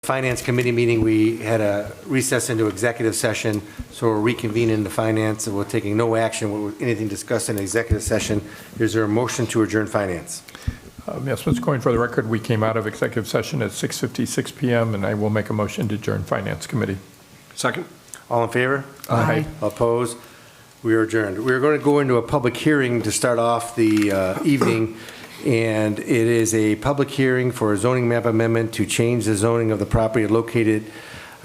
Finance Committee meeting, we had a recess into executive session, so we're reconvening the Finance, and we're taking no action with anything discussed in executive session. Is there a motion to adjourn Finance? Yes, Mr. Coyne, for the record, we came out of executive session at 6:56 p.m., and I will make a motion to adjourn Finance Committee. Second. All in favor? Aye. Opposed? We are adjourned. We are going to go into a public hearing to start off the evening, and it is a public hearing for a zoning map amendment to change the zoning of the property located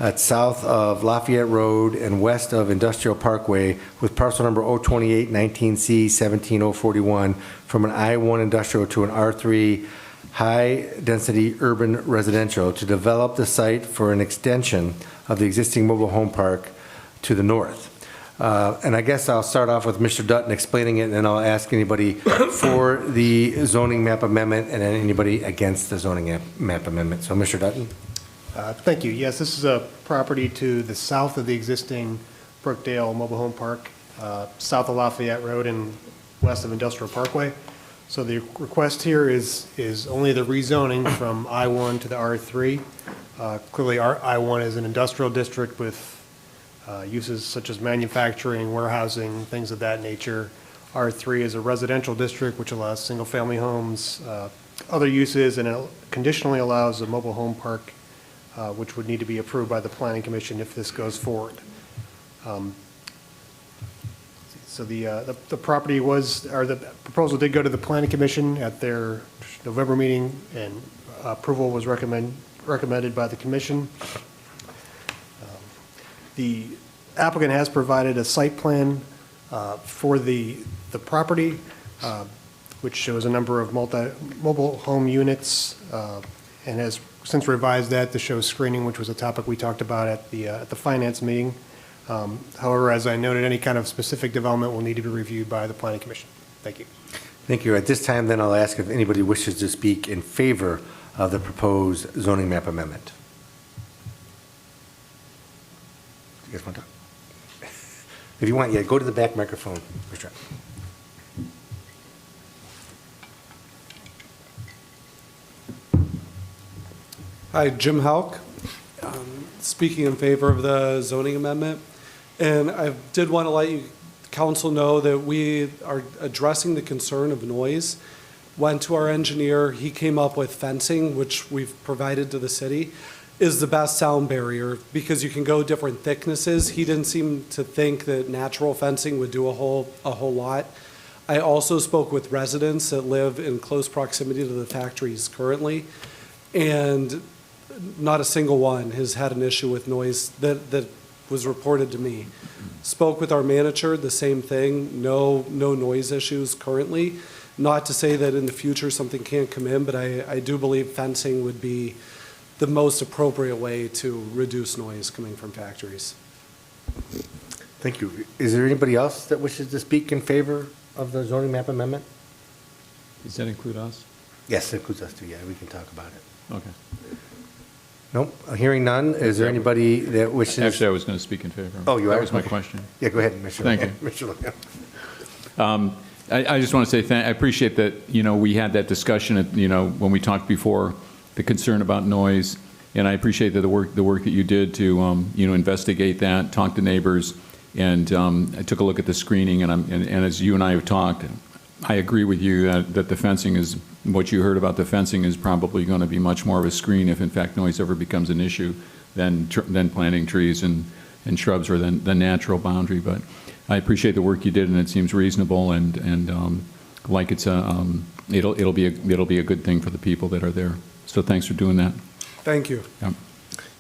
at south of Lafayette Road and west of Industrial Parkway with parcel number 02819C 17041 from an I-1 industrial to an R3 high-density urban residential to develop the site for an extension of the existing mobile home park to the north. And I guess I'll start off with Mr. Dutton explaining it, and then I'll ask anybody for the zoning map amendment and then anybody against the zoning map amendment. So, Mr. Dutton? Thank you. Yes, this is a property to the south of the existing Brookdale Mobile Home Park, south of Lafayette Road and west of Industrial Parkway. So the request here is only the rezoning from I-1 to the R3. Clearly, I-1 is an industrial district with uses such as manufacturing, warehousing, things of that nature. R3 is a residential district which allows single-family homes, other uses, and it conditionally allows a mobile home park, which would need to be approved by the Planning Commission if this goes forward. So the property was, or the proposal did go to the Planning Commission at their November meeting, and approval was recommended by the Commission. The applicant has provided a site plan for the property, which shows a number of mobile home units, and has since revised that to show screening, which was a topic we talked about at the Finance meeting. However, as I noted, any kind of specific development will need to be reviewed by the Planning Commission. Thank you. Thank you. At this time, then, I'll ask if anybody wishes to speak in favor of the proposed zoning map amendment. You guys want to talk? If you want, yeah, go to the back microphone, Mr. Hi, Jim Hauk, speaking in favor of the zoning amendment. And I did want to let you, council, know that we are addressing the concern of noise. Went to our engineer, he came up with fencing, which we've provided to the city, is the best sound barrier because you can go different thicknesses. He didn't seem to think that natural fencing would do a whole lot. I also spoke with residents that live in close proximity to the factories currently, and not a single one has had an issue with noise that was reported to me. Spoke with our manager, the same thing, no noise issues currently. Not to say that in the future something can't come in, but I do believe fencing would be the most appropriate way to reduce noise coming from factories. Thank you. Is there anybody else that wishes to speak in favor of the zoning map amendment? Does that include us? Yes, it includes us too. Yeah, we can talk about it. Okay. Nope. Hearing none. Is there anybody that wishes? Actually, I was going to speak in favor. Oh, you are? That was my Okay. question. Yeah, go ahead, Mr. Thank Logan. you. Mr. Logan. I just want to say I appreciate that, we had that discussion, when we talked before, the concern about noise, and I appreciate that the work that you did to, investigate that, talk to neighbors, and I took a look at the screening, and as you and I have talked, I agree with you that the fencing is, what you heard about the fencing is probably going to be much more of a screen if in fact noise ever becomes an issue than planting trees and shrubs or the natural boundary. But I appreciate the work you did, and it seems reasonable, and like it'll be a good thing for the people that are there. So thanks for doing that. Thank you. Yeah.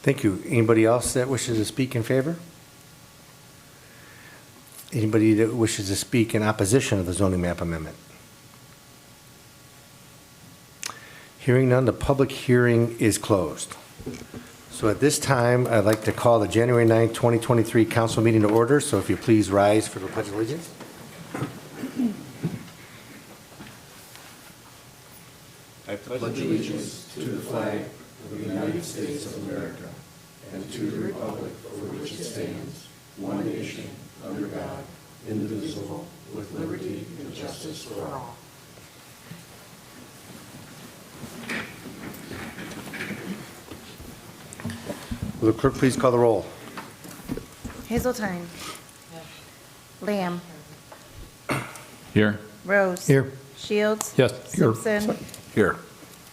Thank you. Anybody else that wishes to speak in favor? Anybody that wishes to speak in opposition of the zoning map amendment? Hearing none, the public hearing is closed. So at this time, I'd like to call the January 9th, 2023 council meeting to order. So if you please rise for the Pledge of Allegiance. I pledge allegiance to the flag of the United States of America and to the republic for which it stands, one nation, under God, indivisible, with liberty and justice for all. Will the clerk please call the roll? Hazeltine. Lamb. Here. Rose. Here. Shields. Yes, here. Simpson. Here.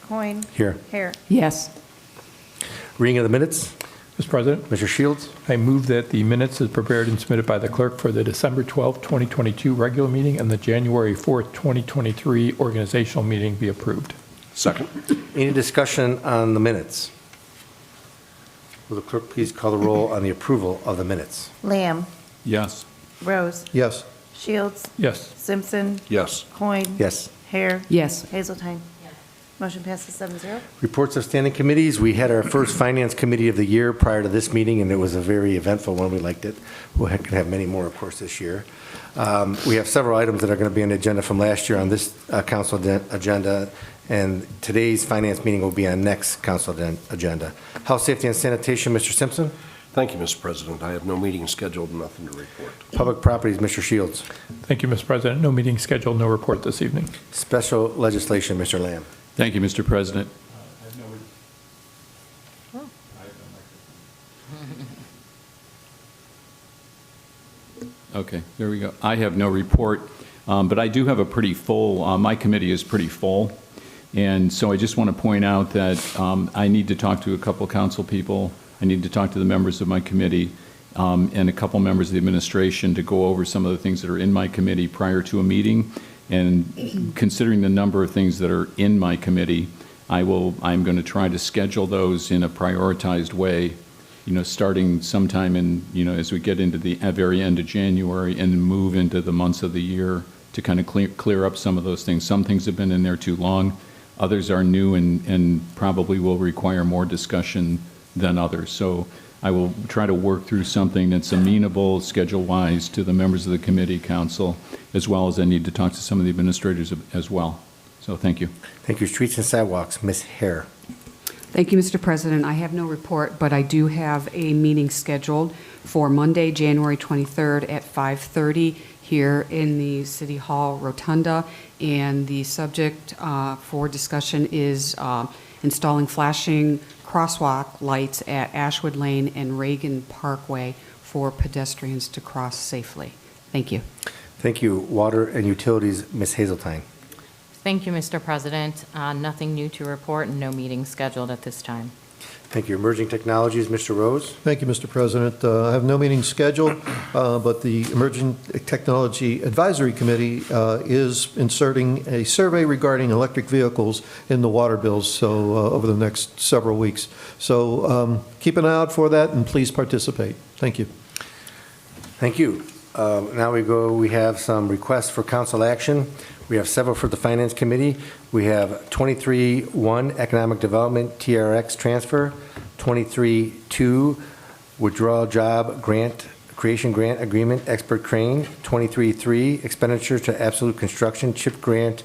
Coin. Here. Hare. Yes. Reading of the minutes. Mr. President, Mr. Shields. I move that the minutes as prepared and submitted by the clerk for the December 12th, 2022 regular meeting and the January 4th, 2023 organizational meeting be approved. Second. Any discussion on the minutes? Will the clerk please call the roll on the approval of the minutes? Lamb. Yes. Rose. Yes. Shields. Yes. Simpson. Yes. Coin. Yes. Hare. Yes. Hazeltine. Motion passes 7-0. Reports of standing committees. We had our first Finance Committee of the year prior to this meeting, and it was a very eventful one. We liked it. We'll have many more, of course, this year. We have several items that are going to be on the agenda from last year on this council agenda, and today's finance meeting will be on next council agenda. Health, Safety, and Sanitation, Mr. Simpson. Thank you, Mr. President. I have no meeting scheduled, nothing to report. Public Properties, Mr. Shields. Thank you, Mr. President. No meeting scheduled, no report this evening. Special Legislation, Mr. Lamb. Thank you, Mr. President. Okay, there we go. I have no report, but I do have a pretty full, my committee is pretty full. And so I just want to point out that I need to talk to a couple council people. I need to talk to the members of my committee and a couple members of the administration to go over some of the things that are in my committee prior to a meeting. And considering the number of things that are in my committee, I'm going to try to schedule those in a prioritized way, starting sometime in, as we get into the very end of January and move into the months of the year to kind of clear up some of those things. Some things have been in there too long. Others are new and probably will require more discussion than others. So I will try to work through something that's amenable schedule-wise to the members of the committee, council, as well as I need to talk to some of the administrators as well. So thank you. Thank you. Streets and Sidewalks, Ms. Hare. Thank you, Mr. President. I have no report, but I do have a meeting scheduled for Monday, January 23rd at 5:30 here in the City Hall Rotunda. And the subject for discussion is installing flashing crosswalk lights at Ashwood Lane and Reagan Parkway for pedestrians to cross safely. Thank you. Thank you. Water and Utilities, Ms. Hazeltine. Thank you, Mr. President. Nothing new to report and no meeting scheduled at this time. Thank you. Emerging Technologies, Mr. Rose. Thank you, Mr. President. I have no meeting scheduled, but the Emerging Technology Advisory Committee is inserting a survey regarding electric vehicles in the water bills, so over the next several weeks. So keep an eye out for that, and please participate. Thank you. Thank you. Now we have some requests for council action. We have several for the Finance Committee. We have 23-1 Economic Development TRX transfer, 23-2 Withdrawal Job Grant Creation Grant Agreement Expert Crane, 23-3 Expenditures to Absolute Construction Chip Grant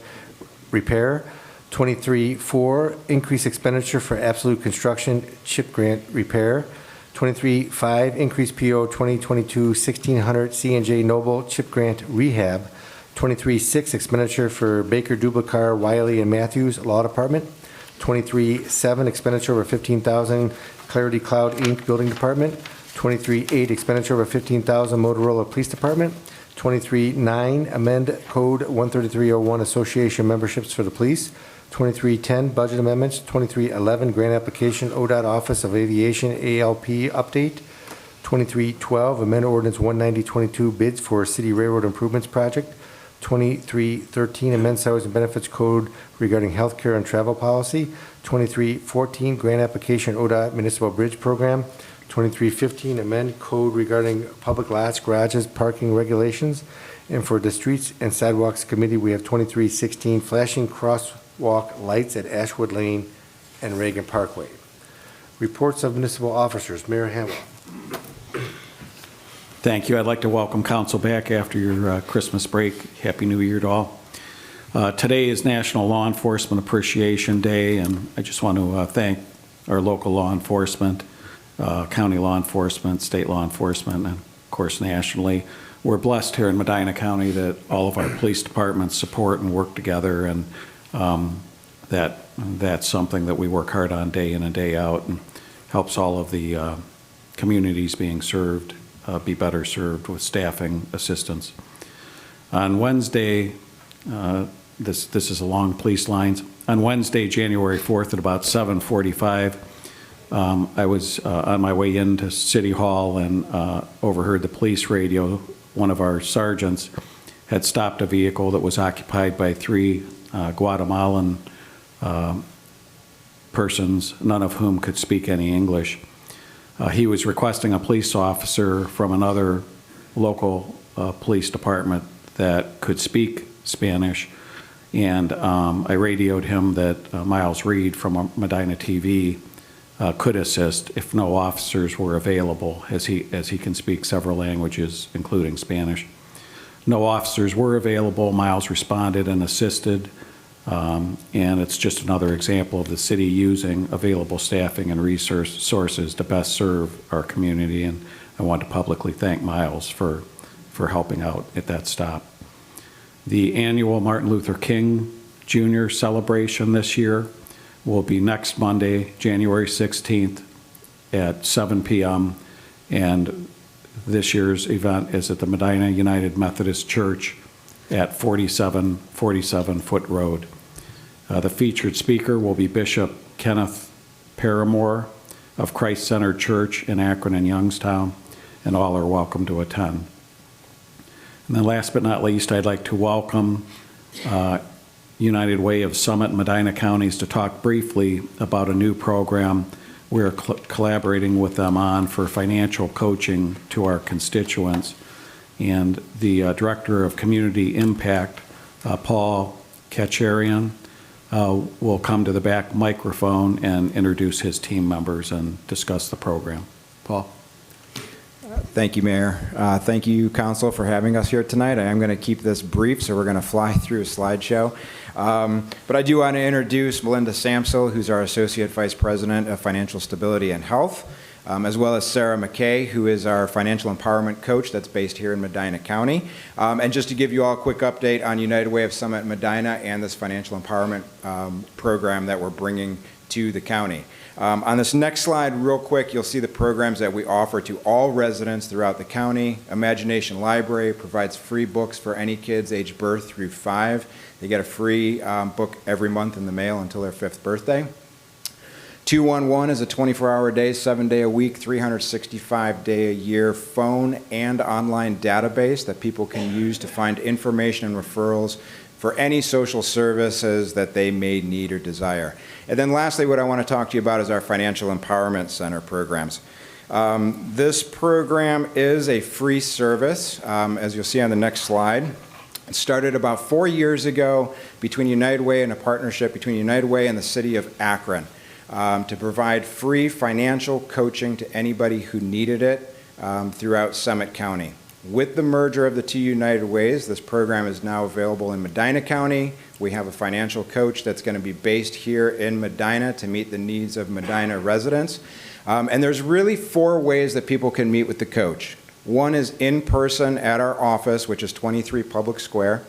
Repair, 23-4 Increase Expenditure for Absolute Construction Chip Grant Repair, 23-5 Increase PO 2022-1600 C&J Noble Chip Grant Rehab, 23-6 expenditure for Baker, Dublicar, Wiley, and Matthews Law Department. 23-7 expenditure over $15,000 Clarity Cloud Inc. Building Department. 23-8 expenditure over $15,000 Motorola Police Department. 23-9 amend Code 13301 Association memberships for the police. 23-10 budget amendments. 23-11 grant application ODOT Office of Aviation ALP update. 23-12 amend ordinance 19022 bids for City Railroad Improvements Project. 23-13 amend salaries and benefits code regarding healthcare and travel policy. 23-14 grant application ODOT Municipal Bridge Program. 23-15 amend code regarding public lots, garages, parking regulations. And for the Streets and Sidewalks Committee, we have 23-16 flashing crosswalk lights at Ashwood Lane and Reagan Parkway. Reports of municipal officers. Mayor Hamwell. Thank you. I'd like to welcome council back after your Christmas break. Happy New Year to all. Today is National Law Enforcement Appreciation Day, and I just want to thank our local law enforcement, county law enforcement, state law enforcement, and of course nationally. We're blessed here in Medina County that all of our police departments support and work together, and that's something that we work hard on day in and day out, and helps all of the communities being served be better served with staffing assistance. On Wednesday, this is along police lines. On Wednesday, January 4th at about 7:45, I was on my way into City Hall and overheard the police radio. One of our sergeants had stopped a vehicle that was occupied by 3 Guatemalan persons, none of whom could speak any English. He was requesting a police officer from another local police department that could speak Spanish, and I radioed him that Miles Reed from Medina TV could assist if no officers were available, as he can speak several languages, including Spanish. No officers were available. Miles responded and assisted, and it's just another example of the city using available staffing and resources to best serve our community, and I want to publicly thank Miles for helping out at that stop. The annual Martin Luther King Jr. celebration this year will be next Monday, January 16th at 7 p.m., and this year's event is at the Medina United Methodist Church at 4747 Foot Road. The featured speaker will be Bishop Kenneth Paramore of Christ Center Church in Akron and Youngstown, and all are welcome to attend. And then last but not least, I'd like to welcome United Way of Summit and Medina Counties to talk briefly about a new program we're collaborating with them on for financial coaching to our constituents. And the Director of Community Impact, Paul Kacharian, will come to the back microphone and introduce his team members and discuss the program. Paul. Thank you, Mayor. Thank you, Council, for having us here tonight. I am going to keep this brief, so we're going to fly through a slideshow. But I do want to introduce Melinda Samsel, who's our Associate Vice President of Financial Stability and Health, as well as Sarah McKay, who is our Financial Empowerment Coach that's based here in Medina County. And just to give you all a quick update on United Way of Summit Medina and this Financial Empowerment program that we're bringing to the county. On this next slide, real quick, you'll see the programs that we offer to all residents throughout the county. Imagination Library provides free books for any kids aged birth through 5. They get a free book every month in the mail until their 5th birthday. 211 is a 24-hour day, 7-day-a-week, 365-day-a-year phone and online database that people can use to find information and referrals for any social services that they may need or desire. And then lastly, what I want to talk to you about is our Financial Empowerment Center programs. This program is a free service, as you'll see on the next slide. It started about 4 years ago between United Way and a partnership between United Way and the city of Akron to provide free financial coaching to anybody who needed it throughout Summit County. With the merger of the two United Ways, this program is now available in Medina County. We have a financial coach that's going to be based here in Medina to meet the needs of Medina residents. And there's really 4 ways that people can meet with the coach. One is in person at our office, which is 23 Public Square.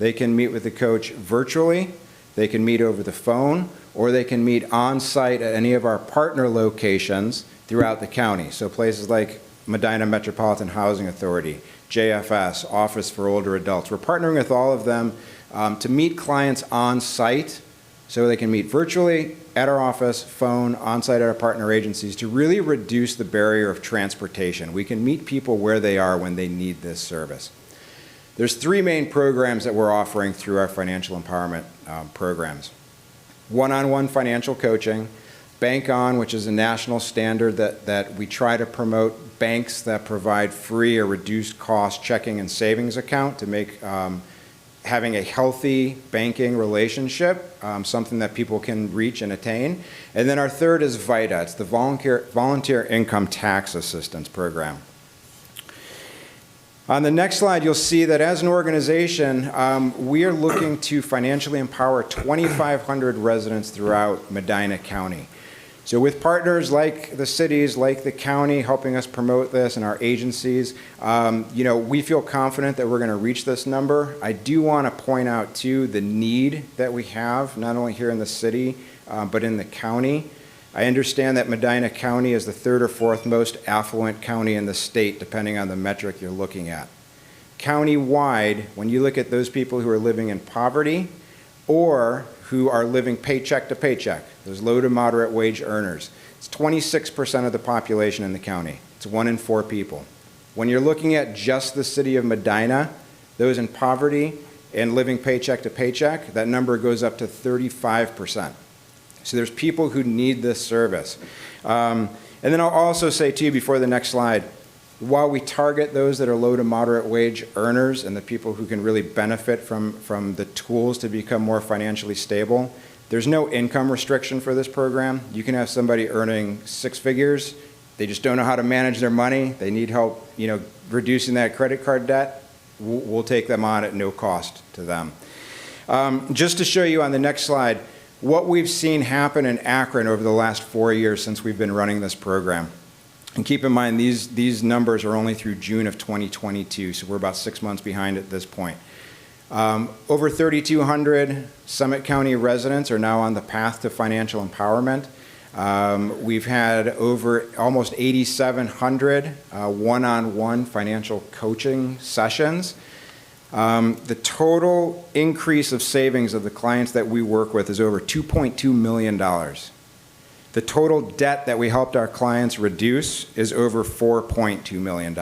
They can meet with the coach virtually, they can meet over the phone, or they can meet on site at any of our partner locations throughout the county. So places like Medina Metropolitan Housing Authority, JFS, Office for Older Adults. We're partnering with all of them to meet clients on site so they can meet virtually at our office, phone, on site at our partner agencies to really reduce the barrier of transportation. We can meet people where they are when they need this service. There's 3 main programs that we're offering through our financial empowerment programs. One-on-one financial coaching, Bank On, which is a national standard that we try to promote banks that provide free or reduced cost checking and savings account to make having a healthy banking relationship something that people can reach and attain. And then our third is VITA. It's the Volunteer Income Tax Assistance Program. On the next slide, you'll see that as an organization, we are looking to financially empower 2,500 residents throughout Medina County. So with partners like the cities, like the county, helping us promote this and our agencies, we feel confident that we're going to reach this number. I do want to point out, too, the need that we have, not only here in the city, but in the county. I understand that Medina County is the third or fourth most affluent county in the state, depending on the metric you're looking at. County-wide, when you look at those people who are living in poverty or who are living paycheck to paycheck, those low to moderate wage earners, it's 26% of the population in the county. It's 1 in 4 people. When you're looking at just the city of Medina, those in poverty and living paycheck to paycheck, that number goes up to 35%. So there's people who need this service. And then I'll also say to you before the next slide, while we target those that are low to moderate wage earners and the people who can really benefit from the tools to become more financially stable, there's no income restriction for this program. You can have somebody earning 6 figures, they just don't know how to manage their money, they need help, reducing that credit card debt, we'll take them on at no cost to them. Just to show you on the next slide, what we've seen happen in Akron over the last 4 years since we've been running this program. And keep in mind, these numbers are only through June of 2022, so we're about 6 months behind at this point. Over 3,200 Summit County residents are now on the path to financial empowerment. We've had over almost 8,700 one-on-one financial coaching sessions. The total increase of savings of the clients that we work with is over $2.2 million. The total debt that we helped our clients reduce is over $4.2 million.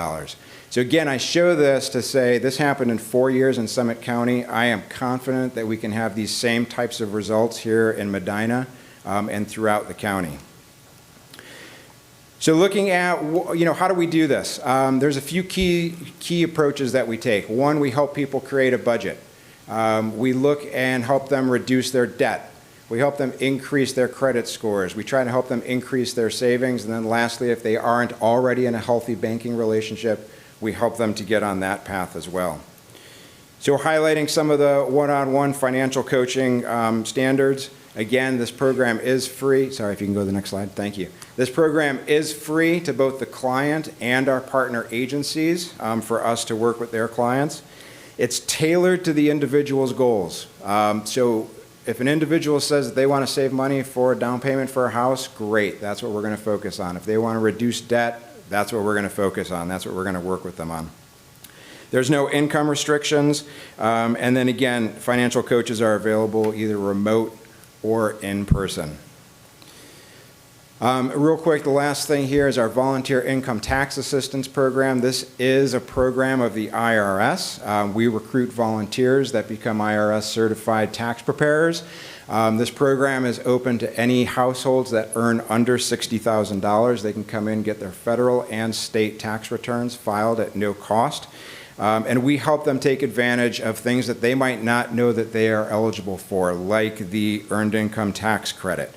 So again, I show this to say this happened in 4 years in Summit County. I am confident that we can have these same types of results here in Medina and throughout the county. So looking at, how do we do this? There's a few key approaches that we take. One, we help people create a budget. We look and help them reduce their debt. We help them increase their credit scores. We try to help them increase their savings. And then lastly, if they aren't already in a healthy banking relationship, we help them to get on that path as well. So highlighting some of the one-on-one financial coaching standards. Again, this program is free. Sorry, if you can go to the next slide. Thank you. This program is free to both the client and our partner agencies for us to work with their clients. It's tailored to the individual's goals. So if an individual says that they want to save money for a down payment for a house, great. That's what we're going to focus on. If they want to reduce debt, that's what we're going to focus on. That's what we're going to work with them on. There's no income restrictions. And then again, financial coaches are available either remote or in person. Real quick, the last thing here is our Volunteer Income Tax Assistance Program. This is a program of the IRS. We recruit volunteers that become IRS certified tax preparers. This program is open to any households that earn under $60,000. They can come in, get their federal and state tax returns filed at no cost. And we help them take advantage of things that they might not know that they are eligible for, like the Earned Income Tax Credit.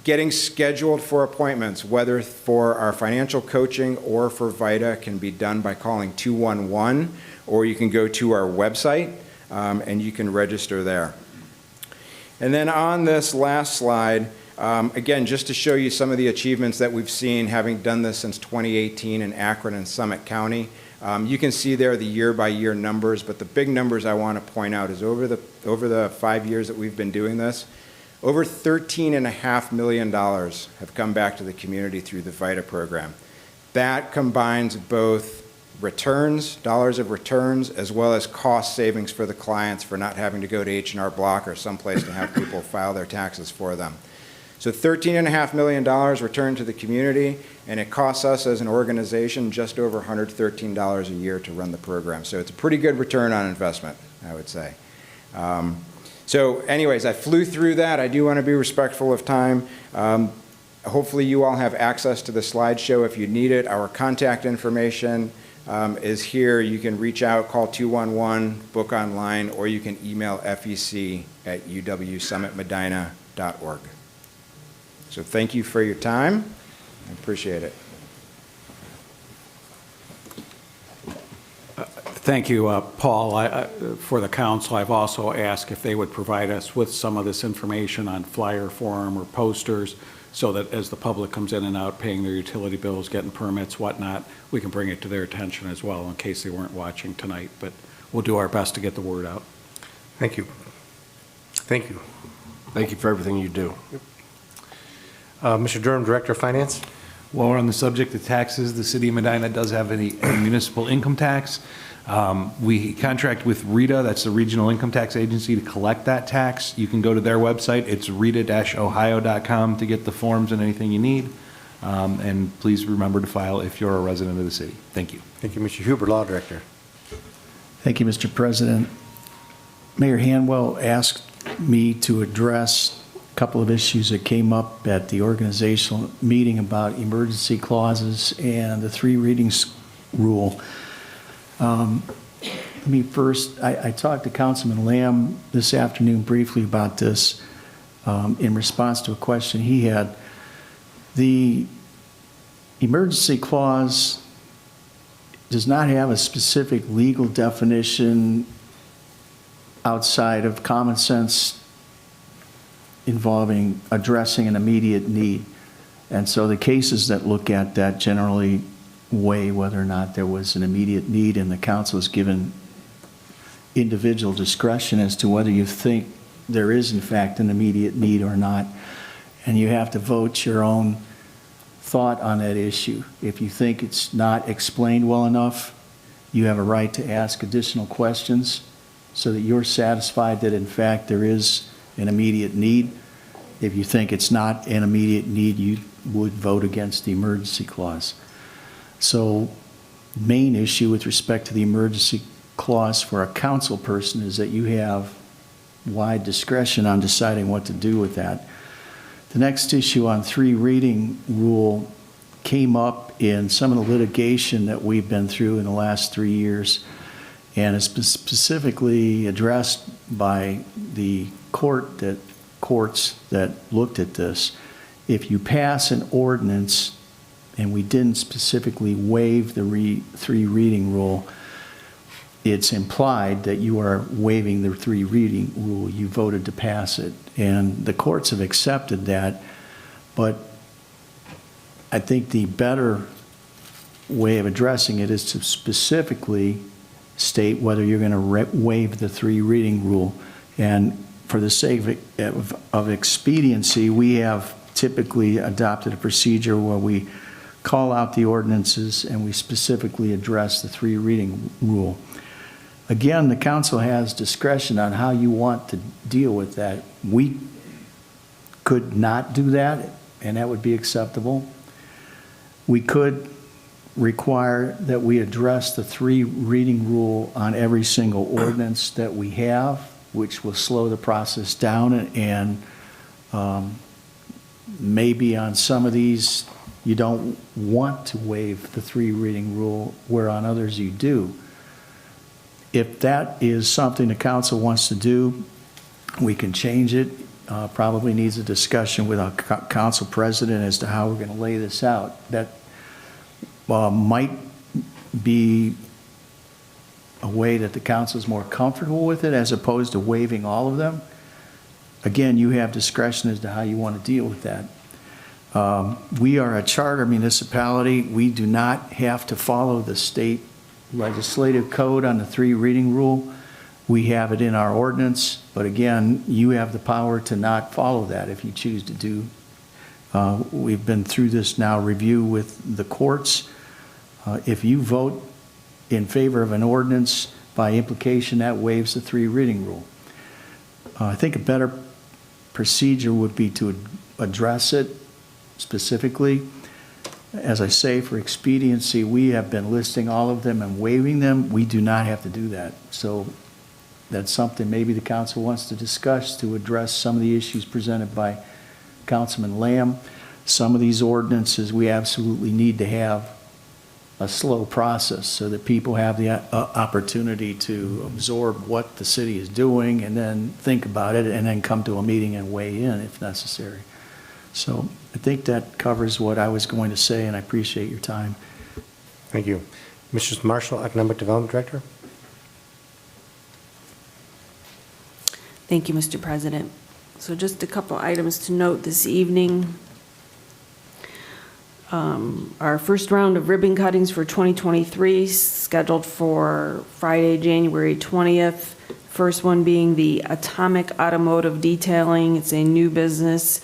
Getting scheduled for appointments, whether for our financial coaching or for VITA, can be done by calling 211, or you can go to our website and you can register there. And then on this last slide, again, just to show you some of the achievements that we've seen having done this since 2018 in Akron and Summit County. You can see there the year-by-year numbers, but the big numbers I want to point out is over the 5 years that we've been doing this, over $13.5 million have come back to the community through the VITA program. That combines both returns, dollars of returns, as well as cost savings for the clients for not having to go to H&R Block or someplace to have people file their taxes for them. So $13.5 million returned to the community, and it costs us as an organization just over $113 a year to run the program. So it's a pretty good return on investment, I would say. So anyways, I flew through that. I do want to be respectful of time. Hopefully you all have access to the slideshow if you need it. Our contact information is here. You can reach out, call 211, book online, or you can email fec@uwsummitmedina.org. So thank you for your time. I appreciate it. Thank you, Paul. For the council, I've also asked if they would provide us with some of this information on flyer form or posters so that as the public comes in and out paying their utility bills, getting permits, whatnot, we can bring it to their attention as well in case they weren't watching tonight. But we'll do our best to get the word out. Thank you. Thank you. Thank you for everything you do. Mr. Durham, Director of Finance. While we're on the subject of taxes, the city of Medina does have a municipal income tax. We contract with RITA, that's the Regional Income Tax Agency, to collect that tax. You can go to their website, it's rita-ohio.com, to get the forms and anything you need. And please remember to file if you're a resident of the city. Thank you. Thank you, Mr. Huber, Law Director. Thank you, Mr. President. Mayor Hanwell asked me to address a couple of issues that came up at the organizational meeting about emergency clauses and the 3 readings rule. Let me first, I talked to Councilman Lamb this afternoon briefly about this in response to a question he had. The emergency clause does not have a specific legal definition outside of common sense involving addressing an immediate need. And so the cases that look at that generally weigh whether or not there was an immediate need, and the council is given individual discretion as to whether you think there is in fact an immediate need or not. And you have to vote your own thought on that issue. If you think it's not explained well enough, you have a right to ask additional questions so that you're satisfied that in fact there is an immediate need. If you think it's not an immediate need, you would vote against the emergency clause. So main issue with respect to the emergency clause for a council person is that you have wide discretion on deciding what to do with that. The next issue on 3 reading rule came up in some of the litigation that we've been through in the last 3 years, and is specifically addressed by the courts that looked at this. If you pass an ordinance and we didn't specifically waive the 3 reading rule, it's implied that you are waiving the 3 reading rule. You voted to pass it. And the courts have accepted that. But I think the better way of addressing it is to specifically state whether you're going to waive the 3 reading rule. And for the sake of expediency, we have typically adopted a procedure where we call out the ordinances and we specifically address the 3 reading rule. Again, the council has discretion on how you want to deal with that. We could not do that, and that would be acceptable. We could require that we address the 3 reading rule on every single ordinance that we have, which will slow the process down, and maybe on some of these you don't want to waive the 3 reading rule, where on others you do. If that is something the council wants to do, we can change it. Probably needs a discussion with our council president as to how we're going to lay this out. That might be a way that the council is more comfortable with it, as opposed to waiving all of them. Again, you have discretion as to how you want to deal with that. We are a charter municipality. We do not have to follow the state legislative code on the 3 reading rule. We have it in our ordinance, but again, you have the power to not follow that if you choose to do. We've been through this now review with the courts. If you vote in favor of an ordinance, by implication that waives the 3 reading rule. I think a better procedure would be to address it specifically. As I say, for expediency, we have been listing all of them and waiving them. We do not have to do that. So that's something maybe the council wants to discuss to address some of the issues presented by Councilman Lamb. Some of these ordinances, we absolutely need to have a slow process so that people have the opportunity to absorb what the city is doing and then think about it and then come to a meeting and weigh in if necessary. So I think that covers what I was going to say, and I appreciate your time. Thank you. Mrs. Marshall, Economic Development Director. Thank you, Mr. President. So just a couple items to note this evening. Our first round of ribbon cuttings for 2023 scheduled for Friday, January 20th. First one being the Atomic Automotive Detailing. It's a new business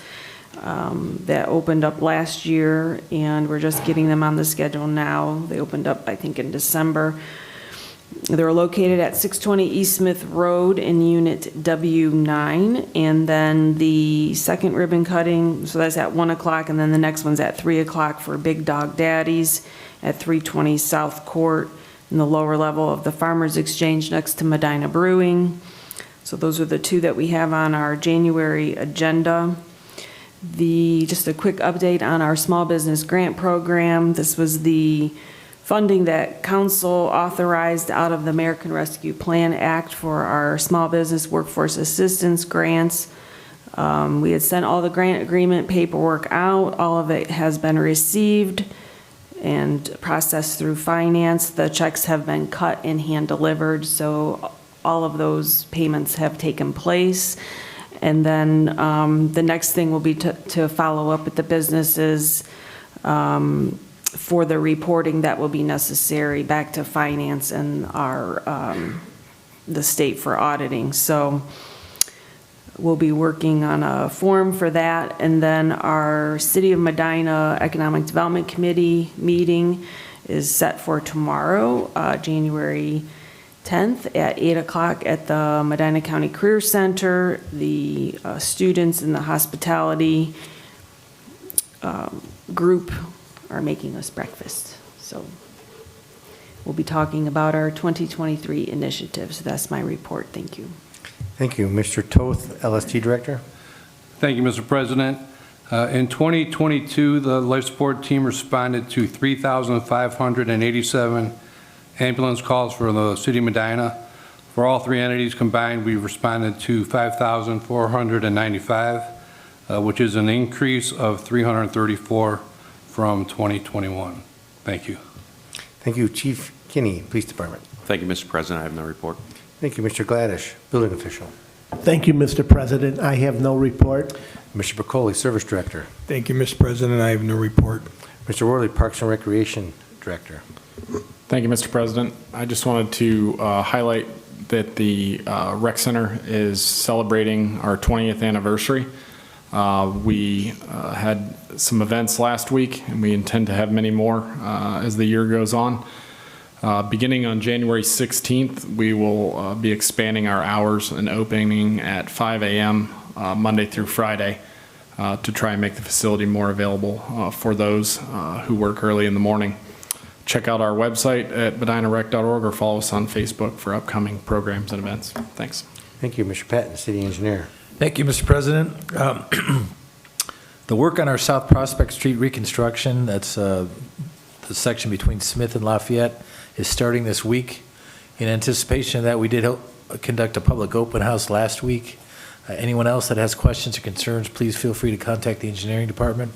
that opened up last year, and we're just getting them on the schedule now. They opened up, I think, in December. They're located at 620 East Smith Road in Unit W9, and then the second ribbon cutting, so that's at 1 o'clock, and then the next one's at 3 o'clock for Big Dog Daddies at 320 South Court in the lower level of the Farmers Exchange next to Medina Brewing. So those are the two that we have on our January agenda. Just a quick update on our small business grant program. This was the funding that council authorized out of the American Rescue Plan Act for our small business workforce assistance grants. We had sent all the grant agreement paperwork out. All of it has been received and processed through finance. The checks have been cut and hand delivered, so all of those payments have taken place. And then the next thing will be to follow up with the businesses for the reporting that will be necessary back to finance and the state for auditing. So we'll be working on a form for that. And then our City of Medina Economic Development Committee meeting is set for tomorrow, January 10th at 8 o'clock at the Medina County Career Center. The students in the hospitality group are making us breakfast. So we'll be talking about our 2023 initiatives. That's my report. Thank you. Thank you. Mr. Toth, LST Director. Thank you, Mr. President. In 2022, the life support team responded to 3,587 ambulance calls for the City of Medina. For all three entities combined, we responded to 5,495, which is an increase of 334 from 2021. Thank you. Thank you. Chief Kinney, Police Department. Thank you, Mr. President. I have no report. Thank you. Mr. Gladish, Building Official. Thank you, Mr. President. I have no report. Mr. Bacoli, Service Director. Thank you, Mr. President. I have no report. Mr. Worley, Parks and Recreation Director. Thank you, Mr. President. I just wanted to highlight that the Rec Center is celebrating our 20th anniversary. We had some events last week, and we intend to have many more as the year goes on. Beginning on January 16th, we will be expanding our hours and opening at 5 a.m. Monday through Friday to try and make the facility more available for those who work early in the morning. Check out our website at medinarec.org or follow us on Facebook for upcoming programs and events. Thanks. Thank you. Mr. Patton, City Engineer. Thank you, Mr. President. The work on our South Prospect Street reconstruction, that's the section between Smith and Lafayette, is starting this week. In anticipation of that, we did conduct a public open house last week. Anyone else that has questions or concerns, please feel free to contact the engineering department.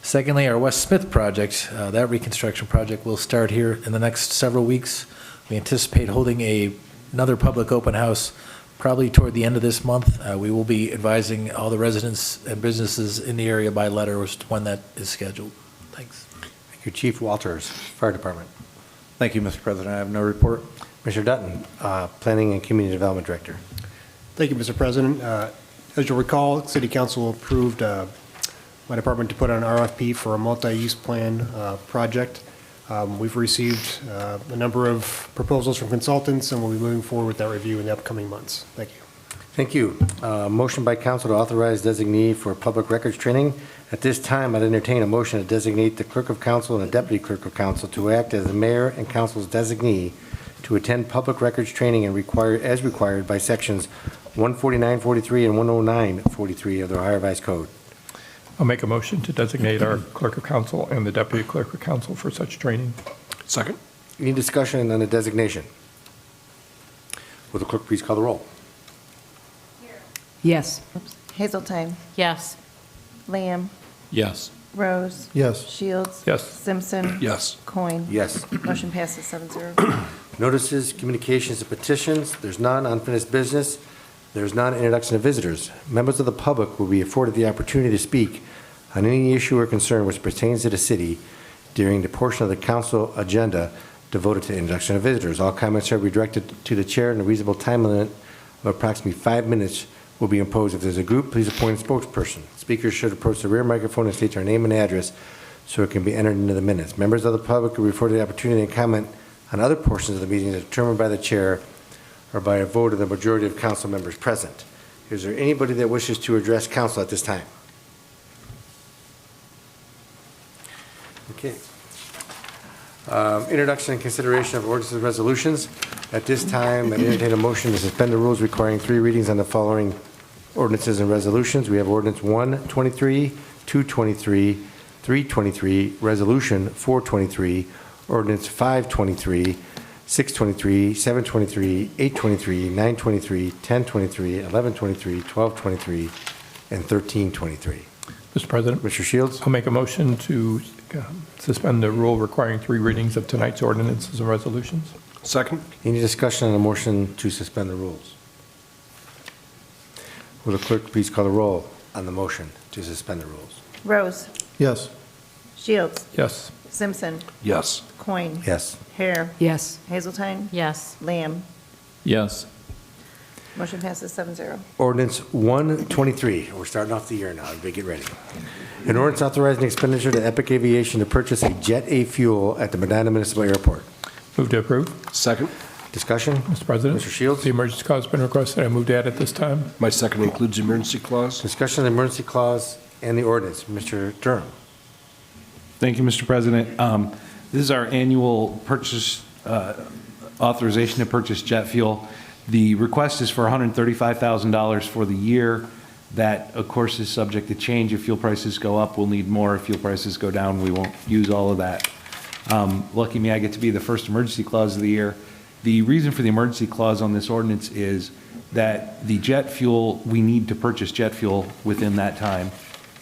Secondly, our West Smith project, that reconstruction project will start here in the next several weeks. We anticipate holding another public open house probably toward the end of this month. We will be advising all the residents and businesses in the area by letter as to when that is scheduled. Thanks. Thank you. Chief Walters, Fire Department. Thank you, Mr. President. I have no report. Mr. Dutton, Planning and Community Development Director. Thank you, Mr. President. As you'll recall, City Council approved my department to put on an RFP for a multi-use plan project. We've received a number of proposals from consultants, and we'll be moving forward with that review in the upcoming months. Thank you. Thank you. Motion by council to authorize designee for public records training. At this time, I'd entertain a motion to designate the clerk of council and the deputy clerk of council to act as the mayor and council's designee to attend public records training and as required by sections 149.43 and 109.43 of the Ohio Revised Code. I'll make a motion to designate our clerk of council and the deputy clerk of council for such training. Second. Any discussion on the designation? Will the clerk please call the roll? Yes. Hazeltine. Yes. Lamb. Yes. Rose. Yes. Shields. Yes. Simpson. Yes. Coin. Yes. Motion passes 7-0. Notices, communications, and petitions. There's none. Unfinished business. There's none. Introduction of visitors. Members of the public will be afforded the opportunity to speak on any issue or concern which pertains to the city during the portion of the council agenda devoted to introduction of visitors. All comments shall be directed to the chair in a reasonable time limit of approximately 5 minutes will be imposed. If there's a group, please appoint a spokesperson. Speakers should approach the rear microphone and state their name and address so it can be entered into the minutes. Members of the public will be afforded the opportunity to comment on other portions of the meeting as determined by the chair or by a vote of the majority of council members present. Is there anybody that wishes to address council at this time? Okay. Introduction and consideration of ordinances and resolutions. At this time, I entertain a motion to suspend the rules requiring 3 readings on the following ordinances and resolutions. We have ordinance 123, 223, 323, resolution 423, ordinance 523, 623, 723, 823, 923, 1023, 1123, 1223, and 1323. Mr. President? Mr. Shields? I'll make a motion to suspend the rule requiring 3 readings of tonight's ordinances and resolutions. Second? Any discussion on the motion to suspend the rules? Will the clerk please call the roll on the motion to suspend the rules? Rose. Yes. Shields. Yes. Simpson. Yes. Coin. Yes. Hare. Yes. Hazeltine. Yes. Lamb. Yes. Motion passes 7-0. Ordinance 123, we're starting off the year now, everybody get ready. An ordinance authorizing expenditure to Epic Aviation to purchase a Jet A fuel at the Medina Municipal Airport. Move to approve. Second? Discussion? Mr. President? Mr. Shields? The emergency clause has been requested. I move to add at this time. My second includes the emergency clause. Discussion of the emergency clause and the ordinance. Mr. Durham. Thank you, Mr. President. This is our annual purchase, authorization to purchase jet fuel. The request is for $135,000 for the year. That, of course, is subject to change. If fuel prices go up, we'll need more. If fuel prices go down, we won't use all of that. Lucky me, I get to be the first emergency clause of the year. The reason for the emergency clause on this ordinance is that the jet fuel, we need to purchase jet fuel within that time.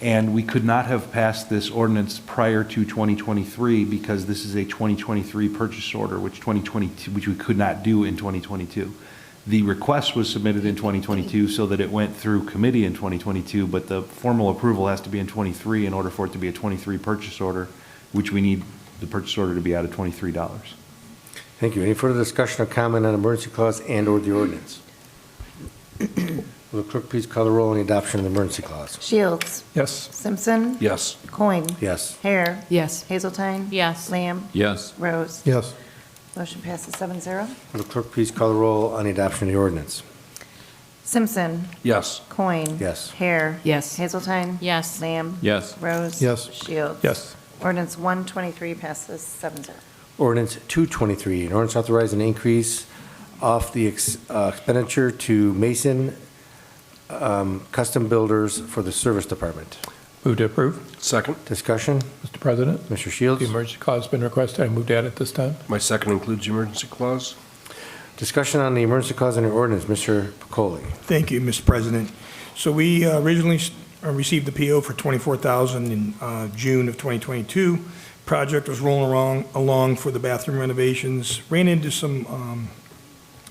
And we could not have passed this ordinance prior to 2023 because this is a 2023 purchase order, which we could not do in 2022. The request was submitted in 2022 so that it went through committee in 2022, but the formal approval has to be in 23 in order for it to be a 23 purchase order, which we need the purchase order to be out of $23. Thank you. Any further discussion or comment on emergency clause and or the ordinance? Will the clerk please call the roll on the adoption of the emergency clause? Shields. Yes. Simpson. Yes. Coin. Yes. Hare. Yes. Hazeltine. Yes. Lamb. Yes. Rose. Yes. Motion passes 7-0. Will the clerk please call the roll on the adoption of the ordinance? Simpson. Yes. Coin. Yes. Hare. Yes. Hazeltine. Yes. Lamb. Yes. Rose. Yes. Shields. Yes. Ordinance 123 passes 7-0. Ordinance 223, an ordinance authorizing an increase off the expenditure to Mason Custom Builders for the Service Department. Move to approve. Second? Discussion? Mr. President? Mr. Shields? The emergency clause has been requested. I move to add at this time. My second includes the emergency clause. Discussion on the emergency clause and the ordinance. Mr. Pacoli. Thank you, Mr. President. So we originally received the PO for $24,000 in June of 2022. Project was rolling along for the bathroom renovations. Ran into some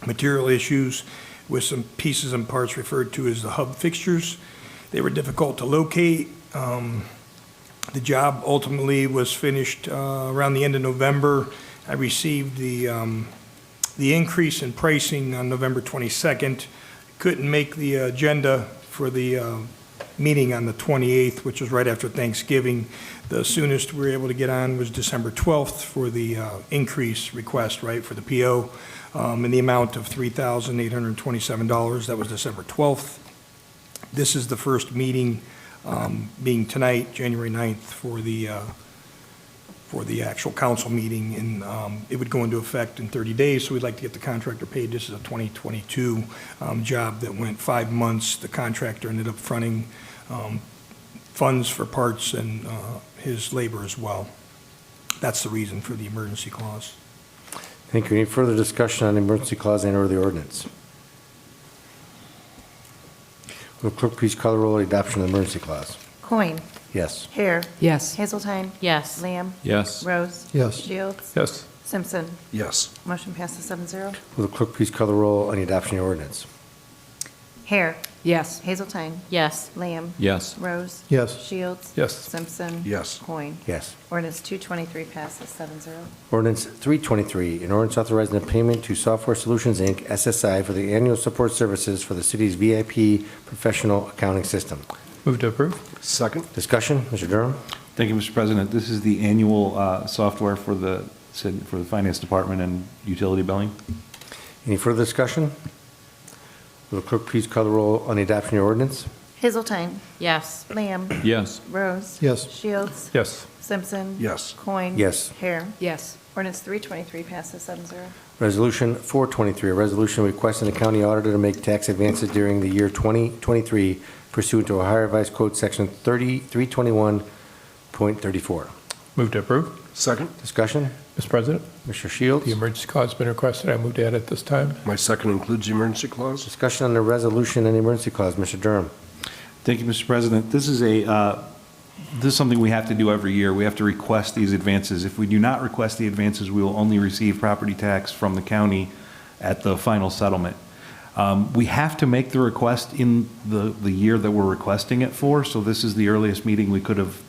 material issues with some pieces and parts referred to as the hub fixtures. They were difficult to locate. The job ultimately was finished around the end of November. I received the increase in pricing on November 22nd. Couldn't make the agenda for the meeting on the 28th, which was right after Thanksgiving. The soonest we were able to get on was December 12th for the increase request, right, for the PO, in the amount of $3,827. That was December 12th. This is the first meeting being tonight, January 9th, for the actual council meeting, and it would go into effect in 30 days, so we'd like to get the contractor paid. This is a 2022 job that went 5 months. The contractor ended up fronting funds for parts and his labor as well. That's the reason for the emergency clause. Thank you. Any further discussion on the emergency clause and or the ordinance? Will the clerk please call the roll on the adoption of the emergency clause? Coin. Yes. Hare. Yes. Hazeltine. Yes. Lamb. Yes. Rose. Yes. Shields. Yes. Simpson. Yes. Motion passes 7-0. Will the clerk please call the roll on the adoption of the ordinance? Hare. Yes. Hazeltine. Yes. Lamb. Yes. Rose. Yes. Shields. Yes. Simpson. Yes. Coin. Yes. Ordinance 223 passes 7-0. Ordinance 323, an ordinance authorizing the payment to Software Solutions, Inc., SSI, for the annual support services for the city's VIP professional accounting system. Move to approve. Second. Discussion, Mr. Durham? Thank you, Mr. President. This is the annual software for the Finance Department and utility billing. Any further discussion? Will the clerk please call the roll on the adoption of your ordinance? Hazeltine. Yes. Lamb. Yes. Rose. Yes. Shields. Yes. Simpson. Yes. Coin. Yes. Hare. Yes. Ordinance 323 passes 7-0. Resolution 423, a resolution requesting the county auditor to make tax advances during the year 2023 pursuant to Ohio Revised Code Section 321.34. Move to approve. Second. Discussion? Mr. President, Mr. Shields? the emergency clause has been requested. I move to add it this time. My second includes the emergency clause. Discussion on the resolution and the emergency clause. Mr. Durham? Thank you, Mr. President. This is something we have to do every year. We have to request these advances. If we do not request the advances, we will only receive property tax from the county at the final settlement. We have to make the request in the year that we're requesting it for, so this is the earliest meeting we could have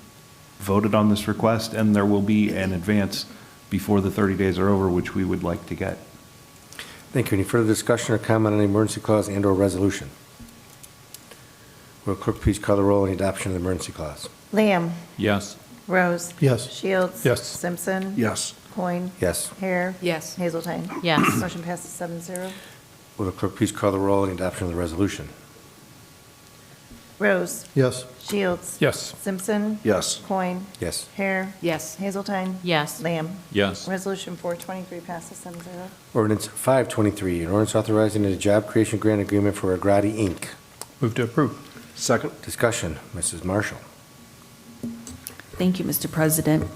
voted on this request, and there will be an advance before the 30 days are over, which we would like to get. Thank you. Any further discussion or comment on the emergency clause and/or resolution? Will the clerk please call the roll on the adoption of the emergency clause? Lamb. Yes. Rose. Yes. Shields. Yes. Simpson. Yes. Coin. Yes. Hare. Yes. Hazeltine. Yes. Motion passes 7-0. Will the clerk please call the roll on the adoption of the resolution? Rose. Yes. Shields. Yes. Simpson. Yes. Coin. Yes. Hare. Yes. Hazeltine. Yes. Lamb. Yes. Resolution 423 passes 7-0. Ordinance 523, an ordinance authorizing a job creation grant agreement for Agrati, Inc. Move to approve. Second. Discussion, Mrs. Marshall. Thank you, Mr. President.